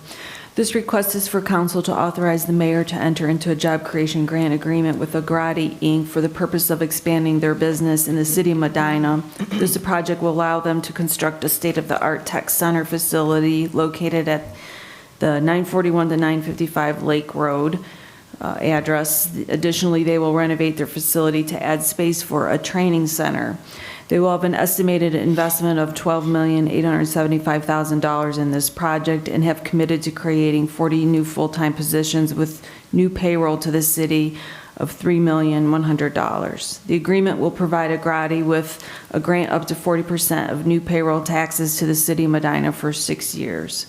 This request is for council to authorize the mayor to enter into a job creation grant agreement with Agrati, Inc. for the purpose of expanding their business in the city of Medina. This project will allow them to construct a state-of-the-art tech center facility located at the 941 to 955 Lake Road address. Additionally, they will renovate their facility to add space for a training center. They will have an estimated investment of $12,875,000 in this project and have committed to creating 40 new full-time positions with new payroll to the city of $3,100,000. The agreement will provide Agrati with a grant up to 40% of new payroll taxes to the city of Medina for 6 years.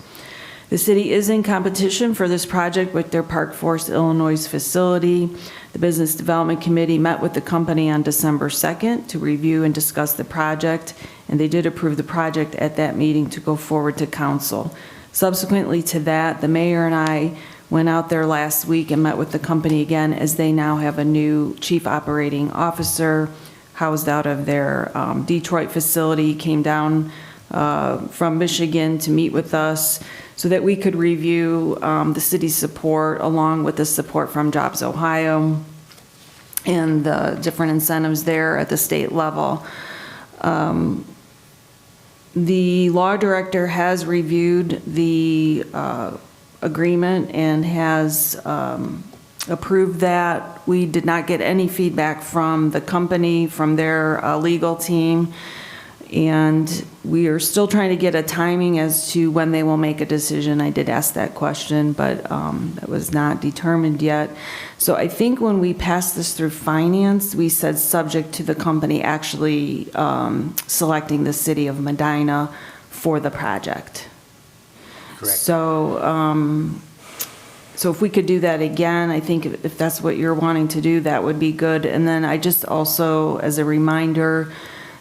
The city is in competition for this project with their Park Forest, Illinois facility. The Business Development Committee met with the company on December 2nd to review and discuss the project, and they did approve the project at that meeting to go forward to council. Subsequently to that, the mayor and I went out there last week and met with the company again, as they now have a new chief operating officer housed out of their Detroit facility. He came down from Michigan to meet with us so that we could review the city's support along with the support from Jobs Ohio and the different incentives there at the state level. The law director has reviewed the agreement and has approved that. We did not get any feedback from the company, from their legal team. And we are still trying to get a timing as to when they will make a decision. I did ask that question, but that was not determined yet. So I think when we passed this through finance, we said subject to the company actually selecting the city of Medina for the project. Correct. So if we could do that again, I think if that's what you're wanting to do, that would be good. And then I just also, as a reminder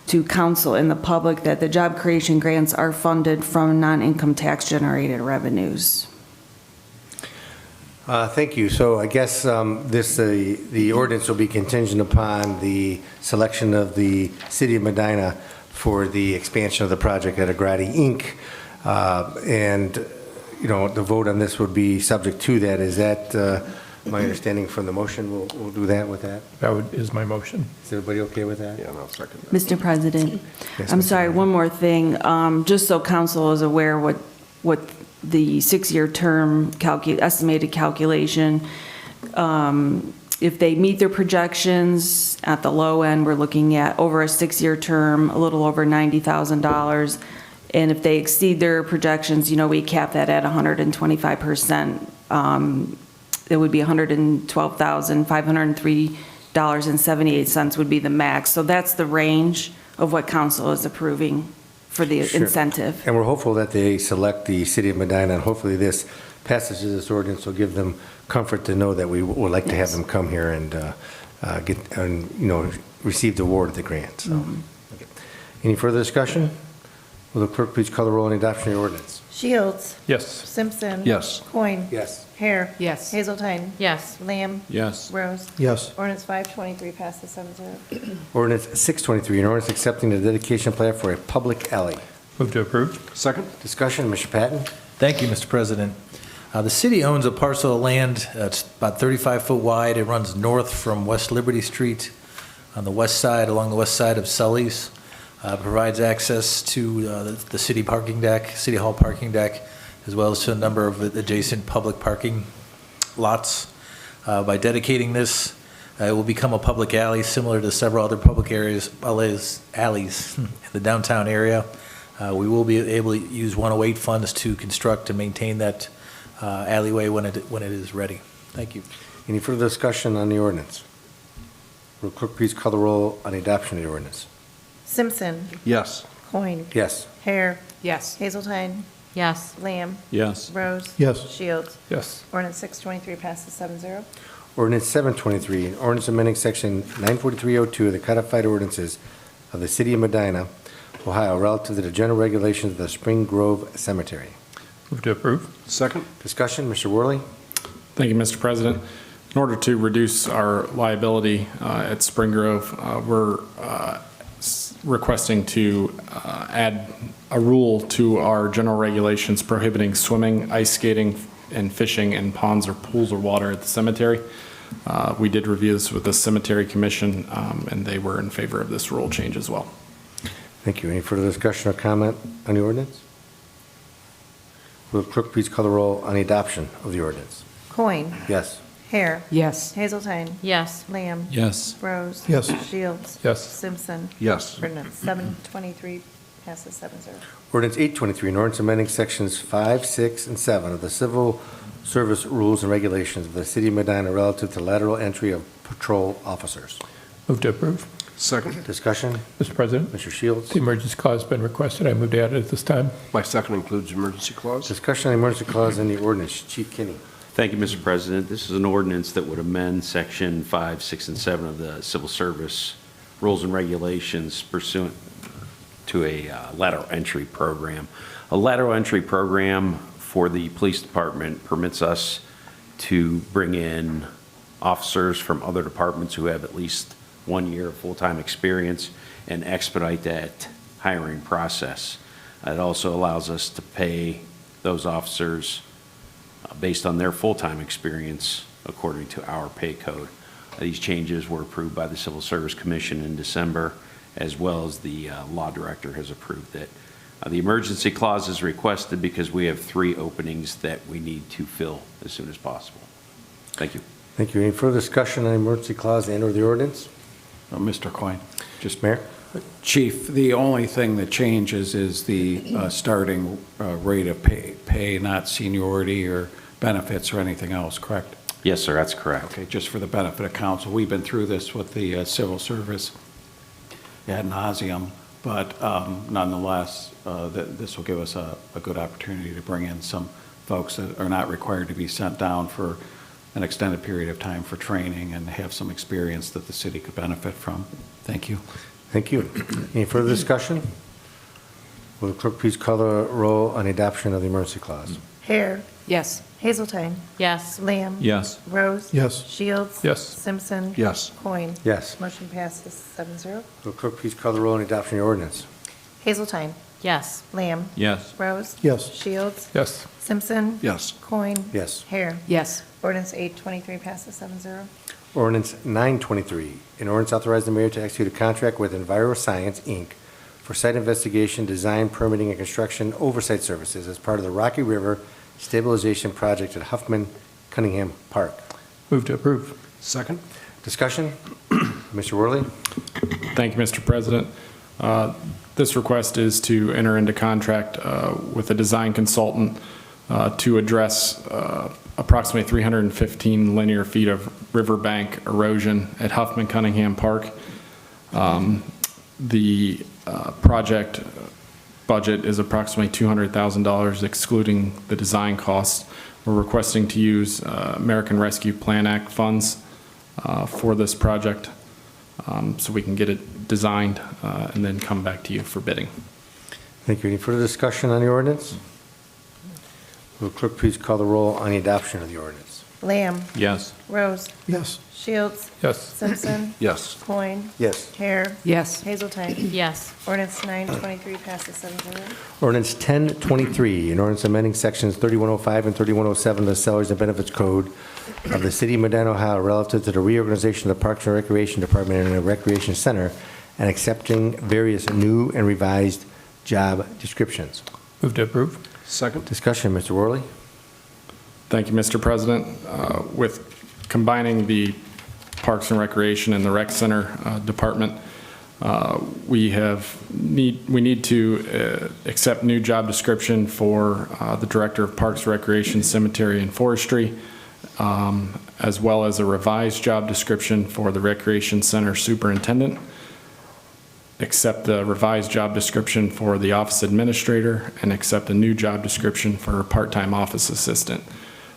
to council and the public, that the job creation grants are funded from non-income tax generated revenues. Thank you. So I guess the ordinance will be contingent upon the selection of the city of Medina for the expansion of the project at Agrati, Inc. And, you know, the vote on this would be subject to that. Is that my understanding from the motion? We'll do that with that? Is my motion. Is everybody okay with that? Yeah, and I'll second that. Mr. President, Yes, I'm Mr. sorry, one more thing. Just so council is aware what the 6-year term estimated calculation If they meet their projections, at the low end, we're looking at over a 6-year term, a little over $90,000. And if they exceed their projections, we cap that at 125%. It would be $112,503.78 would be the max. So that's the range of what council is approving for the Sure. incentive. And we're hopeful that they select the city of Medina, and hopefully this passage of this ordinance will give them comfort to know that we would like to have them come here and receive the award of the grant. So, okay. Any further discussion? Will the clerk please call the roll on the adoption of the ordinance? Shields. Yes. Simpson. Yes. Coin. Yes. Hare. Yes. Hazeltine. Yes. Lamb. Yes. Rose. Yes. Ordinance 523 passes 7-0. Ordinance 623, an ordinance accepting the dedication plat for a public alley. Move to approve. Second? Discussion, Mr. Patton? Thank you, Mr. President. The city owns a parcel of land that's about 35 foot wide. It runs north from West Liberty Street on the west side, along the west side of Sully's. Provides access to the city parking deck, City Hall parking deck, as well as to a number of adjacent public parking lots. By dedicating this, it will become a public alley similar to several other public alleys in the downtown area. We will be able to use 108 funds to construct and maintain that alleyway when it is ready. Thank you. Any further discussion on the ordinance? Will the clerk please call the roll on the adoption of the ordinance? Simpson. Yes. Coin. Yes. Hare. Yes. Hazeltine. Yes. Lamb. Yes. Rose. Yes. Shields. Yes. Ordinance 623 passes 7-0. Ordinance 723, an ordinance amending section 94302 of the codified ordinances of the city of Medina, Ohio, relative to the general regulations of the Spring Grove Cemetery. Move to approve. Second? Discussion, Mr. Worley? Thank you, Mr. President. In order to reduce our liability at Spring Grove, we're requesting to add a rule to our general regulations prohibiting swimming, ice skating, and fishing in ponds or pools or water at the cemetery. We did review this with the Cemetery Commission, and they were in favor of this rule change as well. Thank you. Any further discussion or comment on the ordinance? Will the clerk please call the roll on the adoption of the ordinance? Coin. Yes. Hare. Yes. Hazeltine. Yes. Lamb. Yes. Rose. Yes. Shields. Yes. Simpson. Yes. Ordinance 723 passes 7-0. Ordinance 823, an ordinance amending sections 5, 6, and 7 of the Civil Service Rules and Regulations of the city of Medina relative to lateral entry of patrol officers. Move to approve. Second? Discussion, Mr. President, Mr. Shields? the emergency clause has been requested. I move to add it at this time. My second includes emergency clause. Discussion on the emergency clause in the ordinance. Chief Kinney. Thank you, Mr. President. This is an ordinance that would amend Section 5, 6, and 7 of the Civil Service Rules and Regulations pursuant to a lateral entry program. A lateral entry program for the police department permits us to bring in officers from other departments who have at least 1 year of full-time experience and expedite that hiring process. It also allows us to pay those officers based on their full-time experience according to our pay code. These changes were approved by the Civil Service Commission in December, as well as the law director has approved it. The emergency clause is requested because we have 3 openings that we need to fill as soon as possible. Thank you. Thank you. Any further discussion on the emergency clause and or the ordinance? Mr. Coyne, just Mayor? Chief, the only thing that changes is the starting rate of pay, not seniority or benefits or anything else, correct? Yes, sir, that's correct. Okay, just for the benefit of council, we've been through this with the civil service ad nauseum, but nonetheless, this will give us a good opportunity to bring in some folks that are not required to be sent down for an extended period of time for training and have some experience that the city could benefit from. Thank you. Thank you. Any further discussion? Will the clerk please call the roll on the adoption of the emergency clause? Hare. Yes. Hazeltine. Yes. Lamb. Yes. Rose. Yes. Shields. Yes. Simpson. Yes. Coin. Yes. Motion passes 7-0. Will the clerk please call the roll on the adoption of the ordinance? Hazeltine. Yes. Lamb. Yes. Rose. Yes. Shields. Yes. Simpson. Yes. Coin. Yes. Hare. Yes. Ordinance 823 passes 7-0. Ordinance 923, an ordinance authorizing the mayor to execute a contract with EnviroScience, Inc. for site investigation, design, permitting, and construction oversight services as part of the Rocky River Stabilization Project at Huffman Cunningham Park. Move to approve. Second. Discussion? Mr. Worley? Thank you, Mr. President. This request is to enter into contract with a design consultant to address approximately 315 linear feet of riverbank erosion at Huffman Cunningham Park. The project budget is approximately $200,000 excluding the design costs. We're requesting to use American Rescue Plan Act funds for this project so we can get it designed and then come back to you for bidding. Thank you. Any further discussion on the ordinance? Will the clerk please call the roll on the adoption of the ordinance? Lamb. Yes. Rose. Yes. Shields. Yes. Simpson. Yes. Coin. Yes. Hare. Yes. Hazelton. Yes. Ordinance 923 passes 7-0. Ordinance 1023, an ordinance amending sections 3105 and 3107 of the Salaries and Benefits Code of the City of Medina, Ohio, relative to the reorganization of the Parks and Recreation Department and the Recreation Center, and accepting various new and revised job descriptions. Move to approve. Second. Discussion, Mr. Worley? Thank you, Mr. President. With combining the Parks and Recreation and the Rec Center Department, we need to accept new job description for the Director of Parks, Recreation, Cemetery, and Forestry, as well as a revised job description for the Recreation Center Superintendent, accept the revised job description for the Office Administrator, and accept a new job description for a part-time Office Assistant.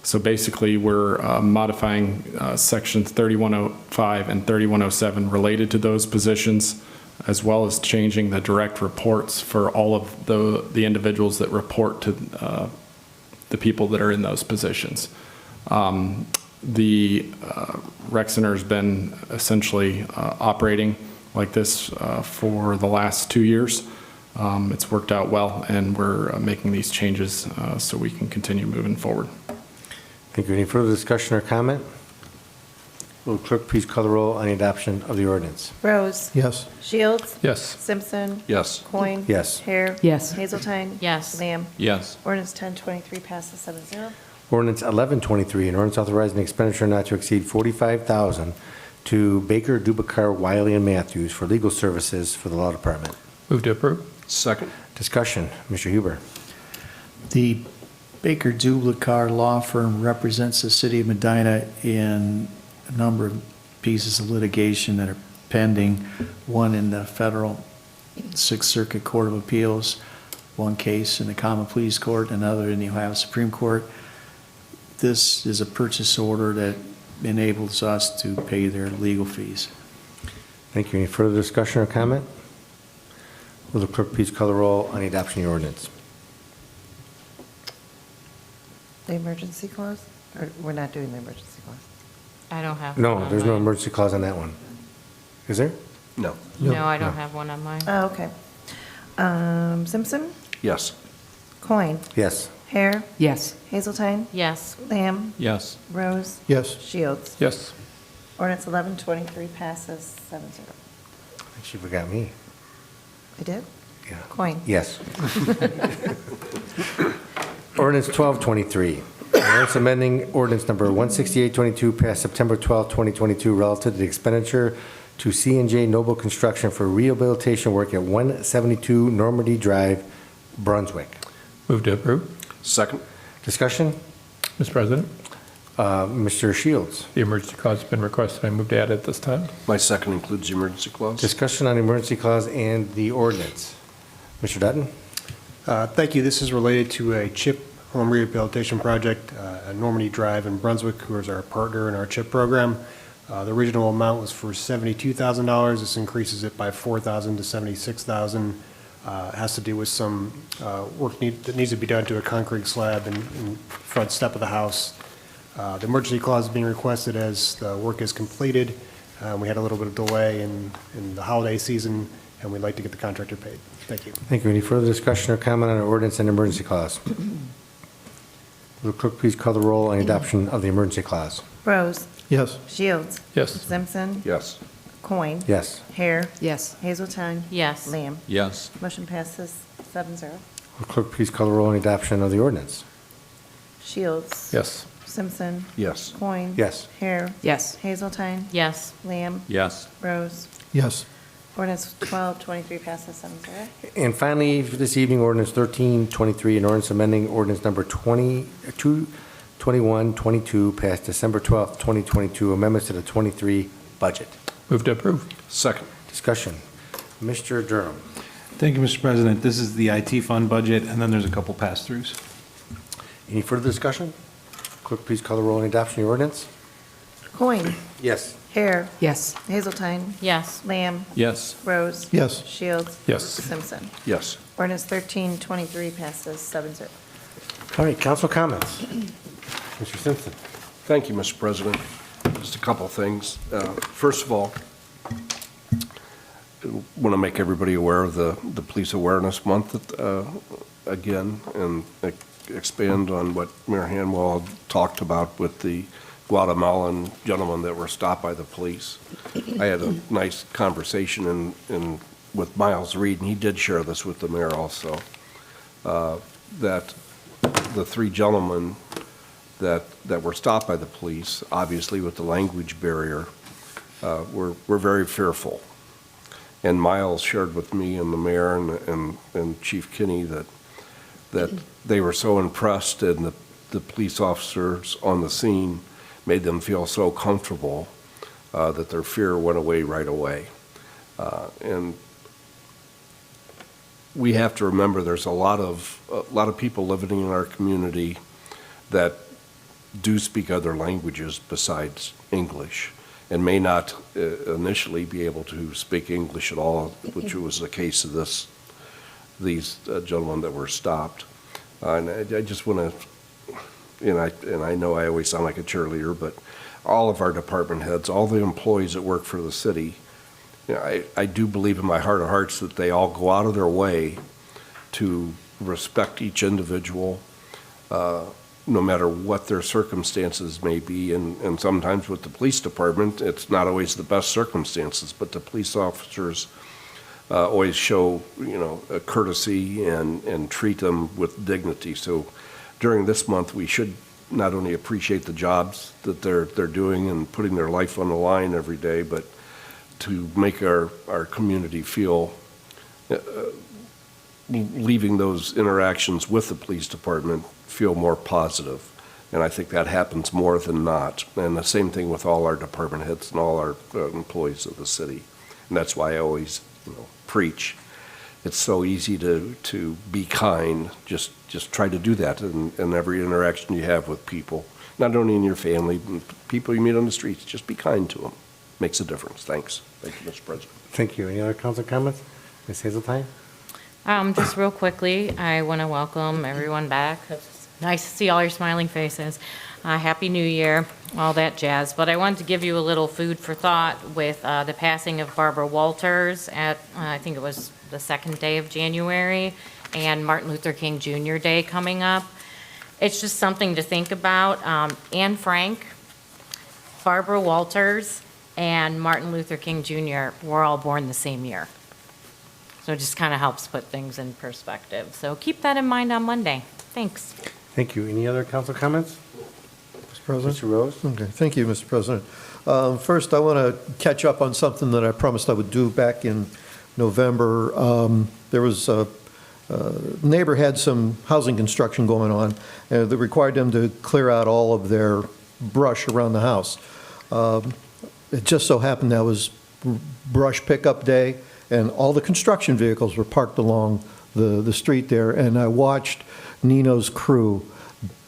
So basically, we're modifying sections 3105 and 3107 related to those positions, as well as changing the direct reports for all of the individuals that report to the people that are in those positions. The Rec Center has been essentially operating like this for the last 2 years. It's worked out well, and we're making these changes so we can continue moving forward. Thank you. Any further discussion or comment? Will the clerk please call the roll on the adoption of the ordinance? Rose. Yes. Shields. Yes. Simpson. Yes. Coin. Yes. Hare. Yes. Hazelton. Yes. Lamb. Yes. Ordinance 1023 passes 7-0. Ordinance 1123, an ordinance authorizing expenditure not to exceed $45,000 to Baker, Dubacar, Wiley, and Matthews for legal services for the Law Department. Move to approve. Second. Discussion, Mr. Huber. The Baker Dublicar Law Firm represents the city of Medina in a number of pieces of litigation that are pending, one in the federal Sixth Circuit Court of Appeals, one case in the Common Pleas Court, another in the Ohio Supreme Court. This is a purchase order that enables us to pay their legal fees. Thank you. Any further discussion or comment? Will the clerk please call the roll on the adoption of the ordinance? The emergency clause? Or we're not doing the emergency clause? I don't have. No, one on there's no mine. emergency clause on that one. Is there? No. No, I don't have one on mine. Oh, okay. Simpson. Yes. Coin. Yes. Hare. Yes. Hazelton. Yes. Lamb. Yes. Rose. Yes. Shields. Yes. Ordinance 1123 passes 7-0. She forgot me. I did? Yeah. Coin. Yes. Ordinance 1223, an ordinance amending ordinance number 16822 passed September 12, 2022, relative to the expenditure to C&J Noble Construction for rehabilitation work at 172 Normandy Drive, Brunswick. Move to approve. Second. Discussion? Mr. President, Mr. Shields. the emergency clause has been requested. I move to add it this time. My second includes the emergency clause. Discussion on the emergency clause and the ordinance. Mr. Dutton? Thank you. This is related to a CHIP home rehabilitation project at Normandy Drive in Brunswick, who is our partner in our CHIP program. The original amount was for $72,000. This increases it by $4,000 to $76,000. Has to do with some work that needs to be done to a concrete slab in front step of the house. The emergency clause is being requested as the work is completed. We had a little bit of delay in the holiday season, and we'd like to get the contractor paid. Thank you. Thank you. Any further discussion or comment on the ordinance and emergency clause? Will the clerk please call the roll on the adoption of the emergency clause? Rose. Yes. Shields. Yes. Simpson. Yes. Coin. Yes. Hare. Yes. Hazelton. Yes. Lamb. Yes. Motion passes 7-0. Will the clerk please call the roll on the adoption of the ordinance? Shields. Yes. Simpson. Yes. Coin. Yes. Hare. Yes. Hazeltine. Yes. Lamb. Yes. Rose. Yes. Ordinance 1223 passes 7-0. And finally, for this evening, ordinance 1323, an ordinance amending ordinance number 2122, passed December 12th, 2022, amendments to the 23 budget. Move to approve. Second. Discussion. Mr. Durham. Thank you, Mr. President. This is the IT fund budget, and then there's a couple pass-throughs. Any further discussion? Clerk, please call the roll on adoption of the ordinance. Coin. Yes. Hare. Yes. Hazeltine. Yes. Lamb. Yes. Rose. Yes. Shields. Yes. Simpson. Yes. Ordinance 1323 passes 7-0. All right, council comments. Mr. Simpson. Thank you, Mr. President. Just a couple things. First of all, I want to make everybody aware of the Police Awareness Month again, and expand on what Mayor Hanwell talked about with the Guatemalan gentlemen that were stopped by the police. I had a nice conversation with Miles Reed, and he did share this with the mayor also, that the three gentlemen that were stopped by the police, obviously with the language barrier, were very fearful. And Miles shared with me and the mayor and Chief Kinney that they were so impressed, and the police officers on the scene made them feel so comfortable that their fear went away right away. And we have to remember there's a lot of people living in our community that do speak other languages besides English, and may not initially be able to speak English at all, which was the case of these gentlemen that were stopped. And I just want to, and I know I always sound like a cheerleader, but all of our department heads, all the employees that work for the city, I do believe in my heart of hearts that they all go out of their way to respect each individual, no matter what their circumstances may be. And sometimes with the police department, it's not always the best circumstances, but the police officers always show, a courtesy and treat them with dignity. So during this month, we should not only appreciate the jobs that they're doing and putting their life on the line every day, but to make our community feel, leaving those interactions with the police department feel more positive. And I think that happens more than not. And the same thing with all our department heads and all our employees of the city. And that's why I always preach. It's so easy to be kind. Just try to do that in every interaction you have with people, not only in your family, people you meet on the streets. Just be kind to them. Makes a difference. Thanks. Thank you, Mr. President. Thank you. Any other council comments? Ms. Hazeltine? Just real quickly, I want to welcome everyone back. It's nice to see all your smiling faces. Happy New Year, all that jazz. But I wanted to give you a little food for thought with the passing of Barbara Walters at, I think it was the 2nd day of January, and Martin Luther King Jr. Day coming up. It's just something to think about. Anne Frank, Barbara Walters, and Martin Luther King Jr. were all born the same year. So it just kind of helps put things in perspective. So keep that in mind on Monday. Thanks. Thank you. Any other council comments? Mr. President? Mr. Rose? Okay, thank you, Mr. President. First, I want to catch up on something that I promised I would do back in November. There was a neighbor had some housing construction going on that required them to clear out all of their brush around the house. It just so happened that was brush pickup day, and all the construction vehicles were parked along the street there, and I watched Nino's crew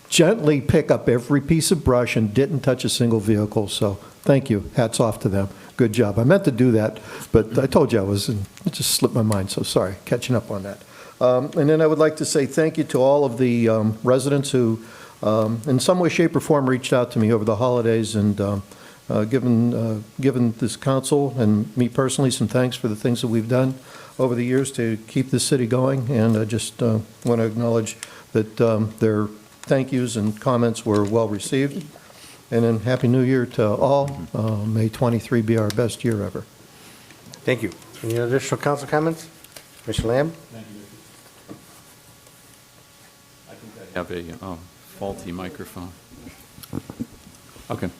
gently pick up every piece of brush and didn't touch a single vehicle. So thank you. Hats off to them. Good job. I meant to do that, but I told you I was, and it just slipped my mind. So sorry, catching up on that. And then I would like to say thank you to all of the residents who, in some way, shape, or form, reached out to me over the holidays and given this council and me personally some thanks for the things that we've done over the years to keep this city going. And I just want to acknowledge that their thank yous and comments were well received. And then Happy New Year to all. May 23 be our best year ever. Thank you. Any additional council comments? Mr. Lamb? Thank you. I think I have a faulty microphone. Okay.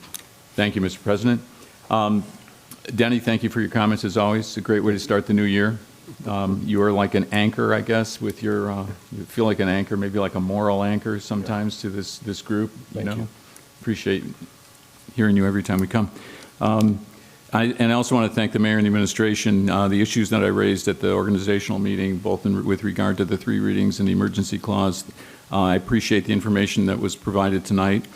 Thank you, Mr. President. Denny, thank you for your comments, as always. It's a great way to start the new year. You are like an anchor, I guess, with your, you feel like an anchor, maybe like a moral anchor sometimes to this group. Thank you. Appreciate hearing you every time we come. I also want to thank the mayor and the administration. The issues that I raised at the organizational meeting, both with regard to the 3 readings and the emergency clause, I appreciate the information that was provided tonight.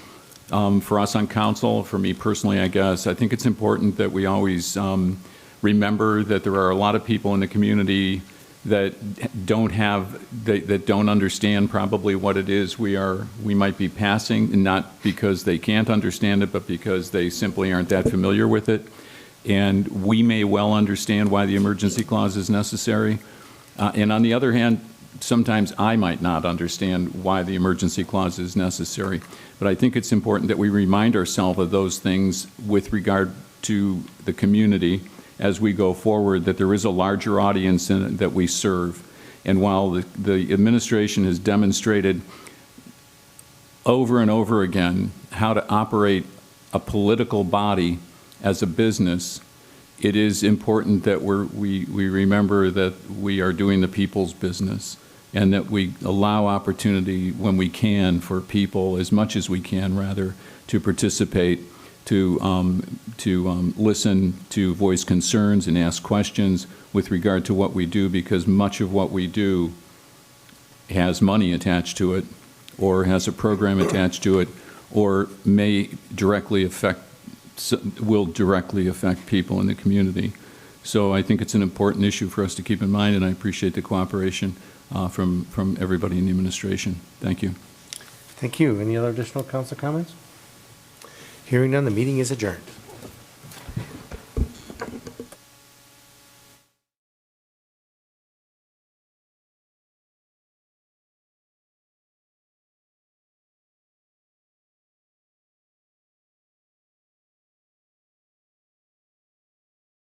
For us on council, for me personally, I guess, I think it's important that we always remember that there are a lot of people in the community that don't understand probably what it is we might be passing, and not because they can't understand it, but because they simply aren't that familiar with it. And we may well understand why the emergency clause is necessary. And on the other hand, sometimes I might not understand why the emergency clause is necessary. But I think it's important that we remind ourselves of those things with regard to the community as we go forward, that there is a larger audience that we serve. And while the administration has demonstrated over and over again how to operate a political body as a business, it is important that we remember that we are doing the people's business, and that we allow opportunity when we can for people, as much as we can rather, to participate, to listen, to voice concerns and ask questions with regard to what we do, because much of what we do has money attached to it, or has a program attached to it, or will directly affect people in the community. So I think it's an important issue for us to keep in mind, and I appreciate the cooperation from everybody in the administration. Thank you. Thank you. Any other additional council comments? Hearing none, the meeting is adjourned.